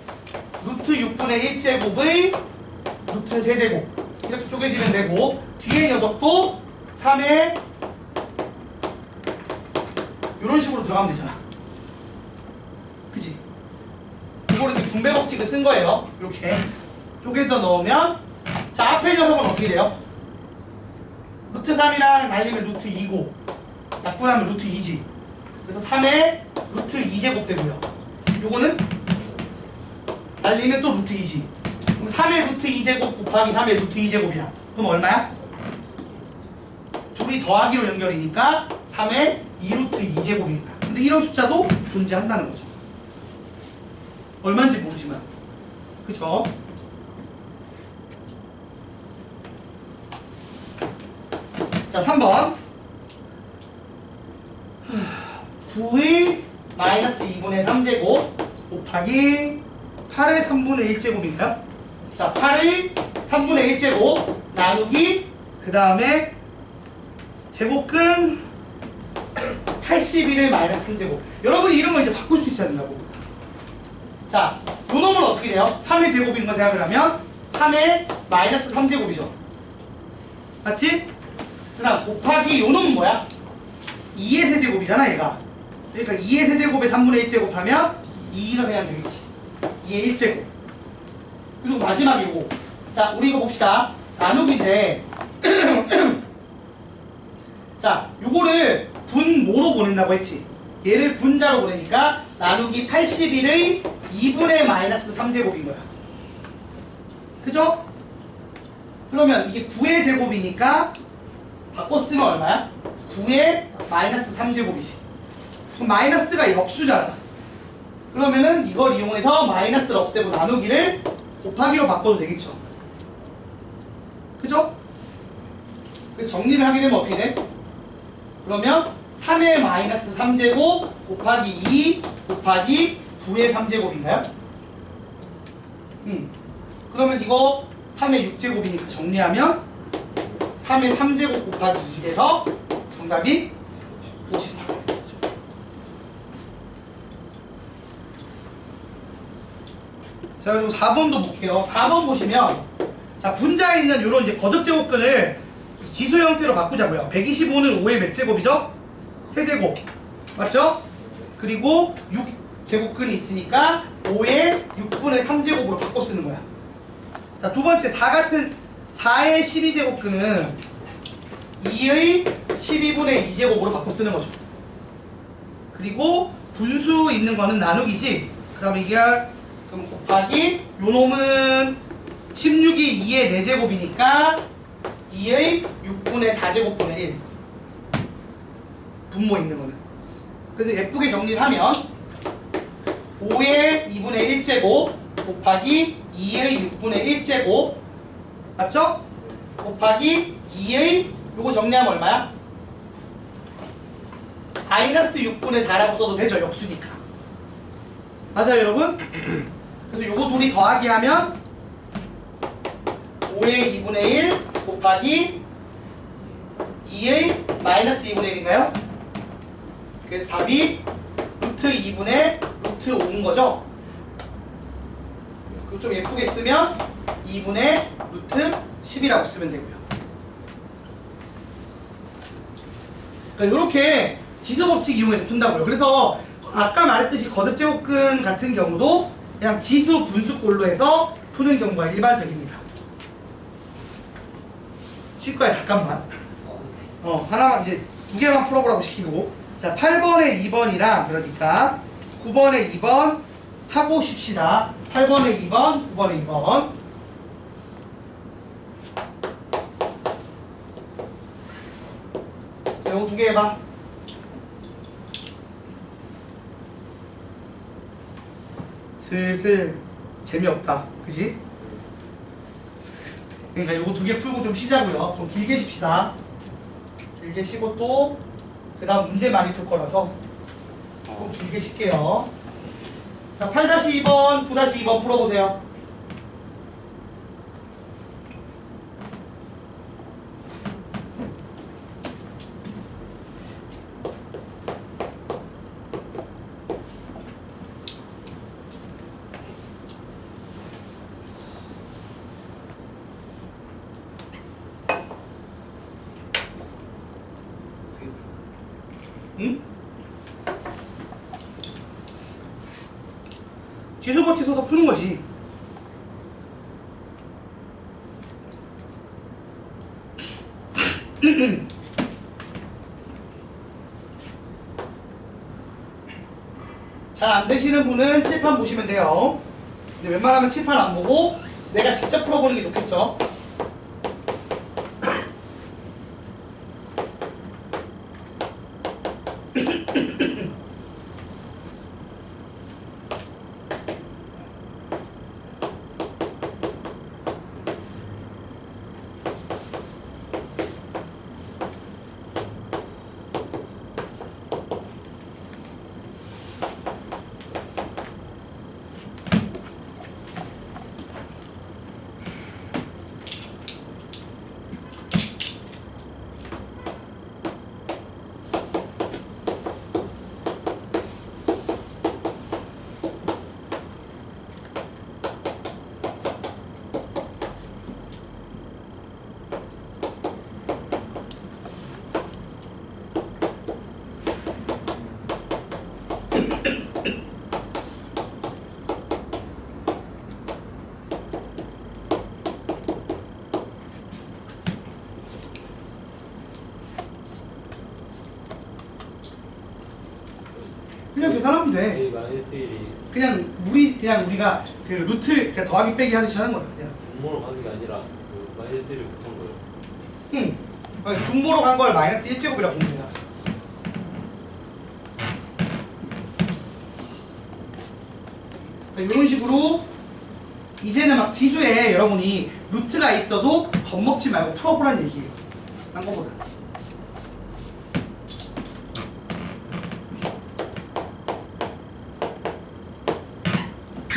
루트 6분의 1제곱의 루트 3제곱 이렇게 쪼개지면 되고 뒤에 녀석도 3의 이런 식으로 들어가면 되잖아. 그치? 이거를 이렇게 분배 법칙을 쓴 거예요. 이렇게 쪼개져 넣으면 자, 앞에 녀석은 어떻게 돼요? 루트 3이랑 날리면 루트 2고 약분하면 루트 2지. 그래서 3의 루트 2제곱 되고요. 요거는 날리면 또 루트 2지. 그럼 3의 루트 2제곱 곱하기 3의 루트 2제곱이야. 그럼 얼마야? 둘이 더하기로 연결이니까 3의 2루트 2제곱입니다. 근데 이런 숫자도 존재한다는 거죠. 얼마인지 모르지만. 그쵸? 자, 3번. 9의 마이너스 2분의 3제곱 곱하기 8의 3분의 1제곱인가요? 자, 8의 3분의 1제곱 나누기 그 다음에 제곱근 81의 마이너스 3제곱. 여러분이 이런 거 이제 바꿀 수 있어야 된다고. 자, 요 놈은 어떻게 돼요? 3의 제곱인 거 생각을 하면 3의 마이너스 3제곱이죠. 맞지? 그 다음 곱하기 요 놈은 뭐야? 2의 세제곱이잖아 얘가. 그러니까 2의 세제곱에 3분의 1제곱 하면 2가 그냥 되겠지. 2의 1제곱. 그리고 마지막 요거. 자, 우리 이거 봅시다. 나누기인데 자, 요거를 분모로 보낸다고 했지. 얘를 분자로 보내니까 나누기 81의 2분의 마이너스 3제곱인 거야. 그죠? 그러면 이게 9의 제곱이니까 바꿔 쓰면 얼마야? 9의 마이너스 3제곱이지. 그럼 마이너스가 역수잖아. 그러면은 이걸 이용해서 마이너스를 없애고 나누기를 곱하기로 바꿔도 되겠죠. 그죠? 그래서 정리를 하게 되면 어떻게 돼? 그러면 3의 마이너스 3제곱 곱하기 2 곱하기 9의 3제곱인가요? 그러면 이거 3의 6제곱이니까 정리하면 3의 3제곱 곱하기 2 돼서 정답이 54. 자, 그리고 4번도 볼게요. 4번 보시면 자, 분자에 있는 이런 이제 거듭제곱근을 지수 형태로 바꾸자고요. 125는 5의 몇 제곱이죠? 3제곱. 맞죠? 그리고 6제곱근이 있으니까 5의 6분의 3제곱으로 바꿔 쓰는 거야. 자, 두 번째 4 같은 4의 12제곱근은 2의 12분의 2제곱으로 바꿔 쓰는 거죠. 그리고 분수 있는 거는 나누기지. 그 다음에 이게 그럼 곱하기 요 놈은 16이 2의 4제곱이니까 2의 6분의 4제곱분의 1 분모 있는 거는. 그래서 예쁘게 정리를 하면 5의 2분의 1제곱 곱하기 2의 6분의 1제곱 맞죠? 곱하기 2의 요거 정리하면 얼마야? 마이너스 6분의 4라고 써도 되죠. 역수니까. 맞아요 여러분? 그래서 요거 둘이 더하기 하면 5의 2분의 1 곱하기 2의 마이너스 2분의 1인가요? 그래서 답이 루트 2분의 루트 5인 거죠? 그리고 좀 예쁘게 쓰면 2분의 루트 10이라고 쓰면 되고요. 그러니까 이렇게 지수법칙 이용해서 푼다고요. 그래서 아까 말했듯이 거듭제곱근 같은 경우도 그냥 지수 분수꼴로 해서 푸는 경우가 일반적입니다. 쉴 거야 잠깐만. 하나만 이제 두 개만 풀어보라고 시키고. 자, 8번에 2번이랑 그러니까 9번에 2번 하고 쉽시다. 8번에 2번, 9번에 2번. 자, 이거 두 개 해봐. 슬슬 재미없다. 그지? 그러니까 요거 두 개 풀고 좀 쉬자고요. 좀 길게 쉽시다. 길게 쉬고 또 그 다음 문제 많이 풀 거라서 좀 길게 쉴게요. 자, 8-2번, 9-2번 풀어보세요. 응? 지수버티 써서 푸는 거지. 잘 안 되시는 분은 칠판 보시면 돼요. 근데 웬만하면 칠판 안 보고 내가 직접 풀어보는 게 좋겠죠. 그냥 계산하면 돼. A 마이너스 1이 그냥 우리가 그 루트 그냥 더하기 빼기 하듯이 하는 거야. 그냥. 분모로 가는 게 아니라 그 마이너스 1을 붙은 거예요. 응. 분모로 간 걸 마이너스 1제곱이라고 보면 됩니다. 이런 식으로 이제는 막 지수에 여러분이 루트가 있어도 겁먹지 말고 풀어보라는 얘기예요. 딴 거보다.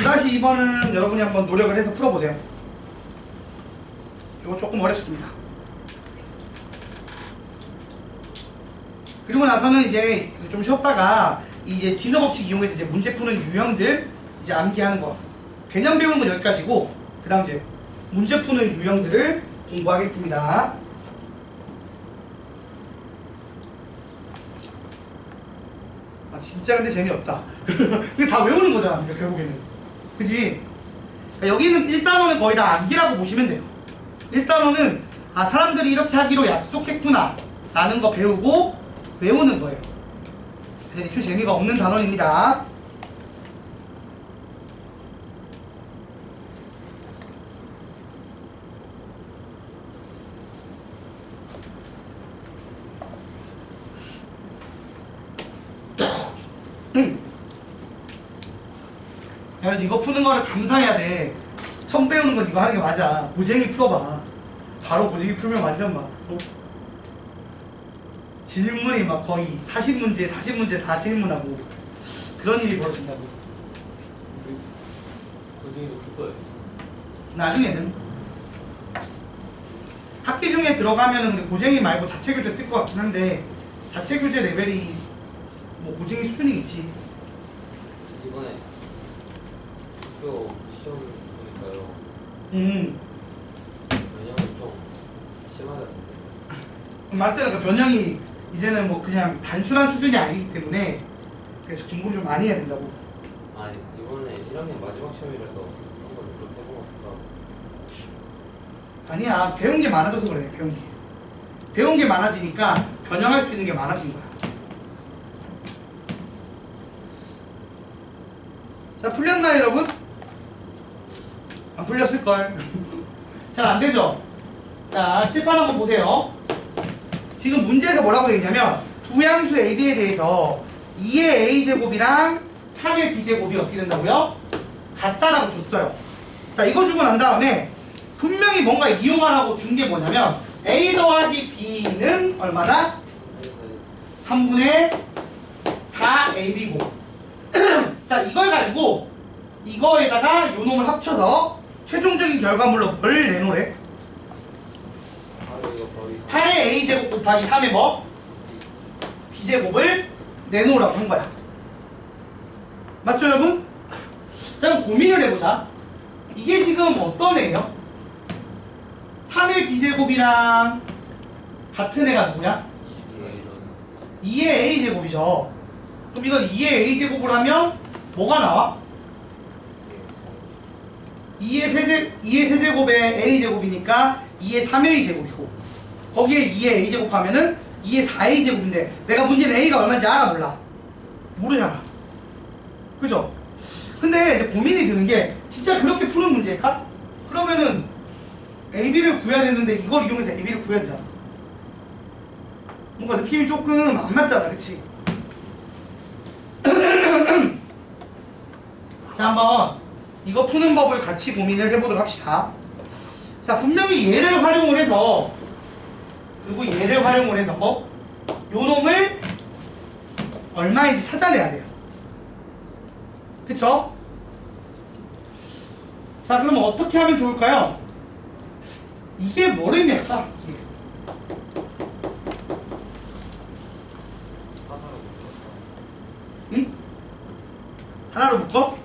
다시 2번은 여러분이 한번 노력을 해서 풀어보세요. 이거 조금 어렵습니다. 그리고 나서는 이제 좀 쉬었다가 이제 진호 법칙 이용해서 이제 문제 푸는 유형들 이제 암기하는 거. 개념 배우는 건 여기까지고 그 다음 이제 문제 푸는 유형들을 공부하겠습니다. 아 진짜 근데 재미없다. 이게 다 외우는 거잖아 결국에는. 그지? 여기는 1단원은 거의 다 암기라고 보시면 돼요. 1단원은 아 사람들이 이렇게 하기로 약속했구나 라는 거 배우고 외우는 거예요. 그래서 애초에 재미가 없는 단원입니다. 야, 이거 푸는 거를 감사해야 돼. 처음 배우는 건 이거 하는 게 맞아. 고쟁이 풀어봐. 바로 고쟁이 풀면 완전 막 질문이 막 거의 40문제 다 질문하고 그런 일이 벌어진다고. 고등이도 풀 거예요. 나중에는 학기 중에 들어가면은 근데 고쟁이 말고 자체 교재 쓸 것 같긴 한데 자체 교재 레벨이 뭐 고쟁이 수준이 있지. 이번에 학교 시험 보니까요. 변형이 좀 심하다던데. 말대로 그 변형이 이제는 뭐 그냥 단순한 수준이 아니기 때문에 그래서 공부를 좀 많이 해야 된다고. 아 이번에 1학년 마지막 시험이라서 한번 그렇게 해보면 어떨까? 아니야, 배운 게 많아져서 그래. 배운 게 많아지니까 변형할 수 있는 게 많아진 거야. 자, 풀렸나요 여러분? 안 풀렸을걸. 잘 안되죠? 자, 칠판 한번 보세요. 지금 문제에서 뭐라고 되어 있냐면 두 양수 AB에 대해서 2의 A제곱이랑 3의 B제곱이 어떻게 된다고요? 같다라고 줬어요. 자, 이거 주고 난 다음에 분명히 뭔가 이용하라고 준 게 뭐냐면 A 더하기 B는 얼마다? 3분의 4AB고 자, 이걸 가지고 이거에다가 요 놈을 합쳐서 최종적인 결과물로 뭘 내놓으래? 바로 이거 거의 8의 A제곱 곱하기 3의 뭐? B제곱을 내놓으라고 한 거야. 맞죠, 여러분? 자, 그럼 고민을 해보자. 이게 지금 어떤 애예요? 3의 B제곱이랑 같은 애가 누구야? 24이라는 2의 A제곱이죠. 그럼 이걸 2의 A제곱을 하면 뭐가 나와? 2의 세제곱의 A제곱이니까 2의 3A제곱이고 거기에 2의 A제곱 하면은 2의 4A제곱인데 내가 문제는 A가 얼마인지 알아 몰라? 모르잖아. 그죠? 근데 이제 고민이 드는 게 진짜 그렇게 푸는 문제일까? 그러면은 AB를 구해야 되는데 이걸 이용해서 AB를 구해야 되잖아. 뭔가 느낌이 조금 안 맞잖아, 그치? 자, 한번 이거 푸는 법을 같이 고민을 해보도록 합시다. 자, 분명히 얘를 활용을 해서 그리고 얘를 활용을 해서 요 놈을 얼마인지 찾아내야 돼요. 그쵸? 자, 그러면 어떻게 하면 좋을까요? 이게 뭘 의미할까? 이게. 응? 하나로 묶어?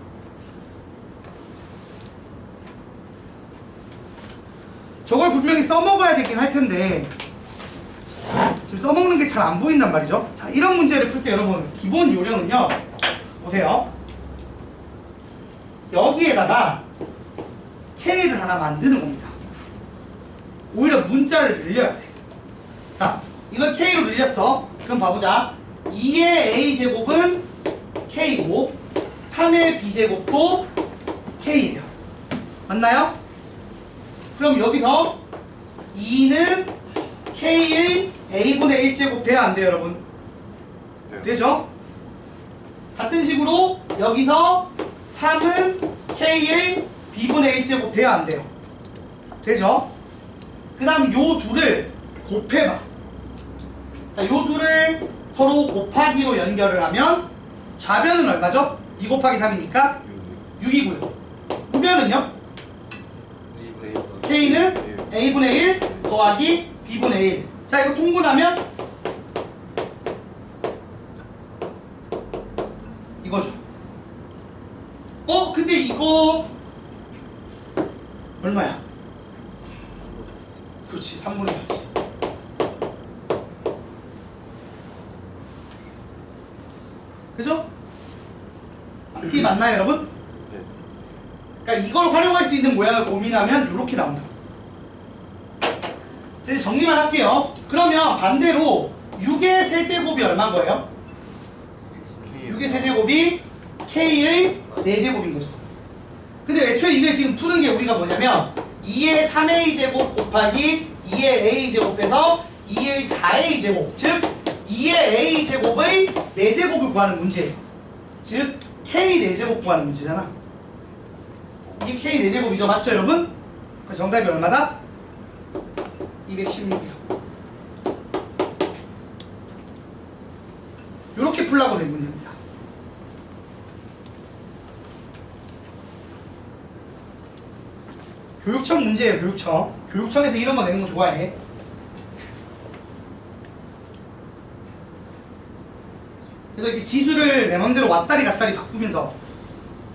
저걸 분명히 써먹어야 되긴 할 텐데 지금 써먹는 게 잘 안 보인단 말이죠. 자, 이런 문제를 풀 때 여러분 기본 요령은요, 보세요. 여기에다가 K를 하나 만드는 겁니다. 오히려 문자를 늘려야 돼. 자, 이걸 K로 늘렸어. 그럼 봐보자. 2의 A제곱은 K고 3의 B제곱도 K예요. 맞나요? 그럼 여기서 2는 K의 A분의 1제곱 돼야 안 돼요, 여러분? 네. 되죠? 같은 식으로 여기서 3은 K의 B분의 1제곱 돼야 안 돼요? 되죠? 그 다음 요 둘을 곱해봐. 자, 요 둘을 서로 곱하기로 연결을 하면 좌변은 얼마죠? 2 곱하기 3이니까 6이고요. 우변은요? K는 A분의 1 더하기 B분의 1. 자, 이거 통분하면 이거죠. 근데 이거 얼마야? 그렇지, 3분의 1이지. 그죠? 이게 맞나요, 여러분? 네. 그러니까 이걸 활용할 수 있는 모양을 고민하면 이렇게 나온다. 자, 이제 정리만 할게요. 그러면 반대로 6의 세제곱이 얼마인 거예요? 6의 세제곱이 K의 4제곱인 거죠. 근데 애초에 이게 지금 푸는 게 우리가 뭐냐면 2의 3A제곱 곱하기 2의 A제곱에서 2의 4A제곱, 즉 2의 A제곱의 4제곱을 구하는 문제예요. 즉 K 4제곱 구하는 문제잖아. 이게 K 4제곱이죠. 맞죠, 여러분? 그 정답이 얼마다? 216이요. 요렇게 풀라고 된 문제입니다. 교육청 문제예요, 교육청. 교육청에서 이런 거 내는 거 좋아해. 그래서 이렇게 지수를 내 맘대로 왔다리 갔다리 바꾸면서,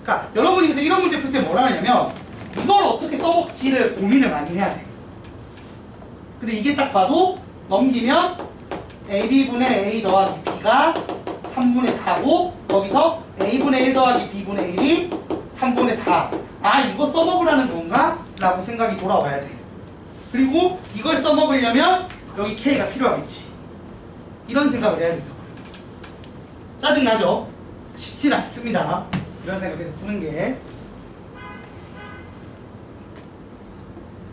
그러니까 여러분이 그래서 이런 문제 풀 때 뭘 하냐면 이걸 어떻게 써먹지를 고민을 많이 해야 돼. 근데 이게 딱 봐도 넘기면 AB분의 A 더하기 B가 3분의 4고 거기서 A분의 1 더하기 B분의 1이 3분의 4. 아, 이거 써먹으라는 건가? 라고 생각이 돌아와야 돼. 그리고 이걸 써먹으려면 여기 K가 필요하겠지. 이런 생각을 해야 된다고요. 짜증나죠? 쉽진 않습니다. 이런 생각해서 푸는 게.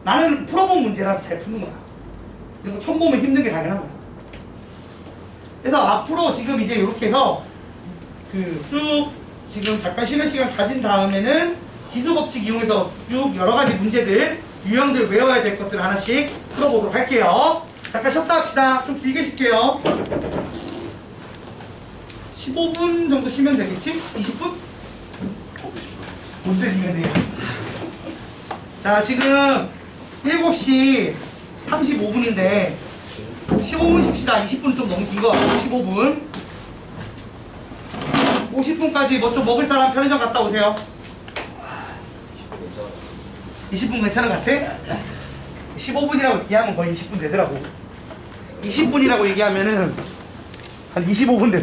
나는 풀어본 문제라서 잘 푸는 거야. 이런 거 처음 보면 힘든 게 당연한 거야. 그래서 앞으로 지금 이제 이렇게 해서 쭉 지금 잠깐 쉬는 시간 가진 다음에는 지수 법칙 이용해서 쭉 여러 가지 문제들, 유형들 외워야 될 것들 하나씩 풀어보도록 할게요. 잠깐 쉬었다 합시다. 좀 길게 쉴게요. 15분 정도 쉬면 되겠지? 20분? 못 되면 돼요. 자, 지금 7시 35분인데 15분 쉽시다. 20분 좀 너무 긴 거 같고 15분. 50분까지 뭐 좀 먹을 사람 편의점 갔다 오세요. 20분 괜찮은 것 같아? 15분이라고 얘기하면 거의 20분 되더라고. 20분이라고 얘기하면은 한 25분 되더라고.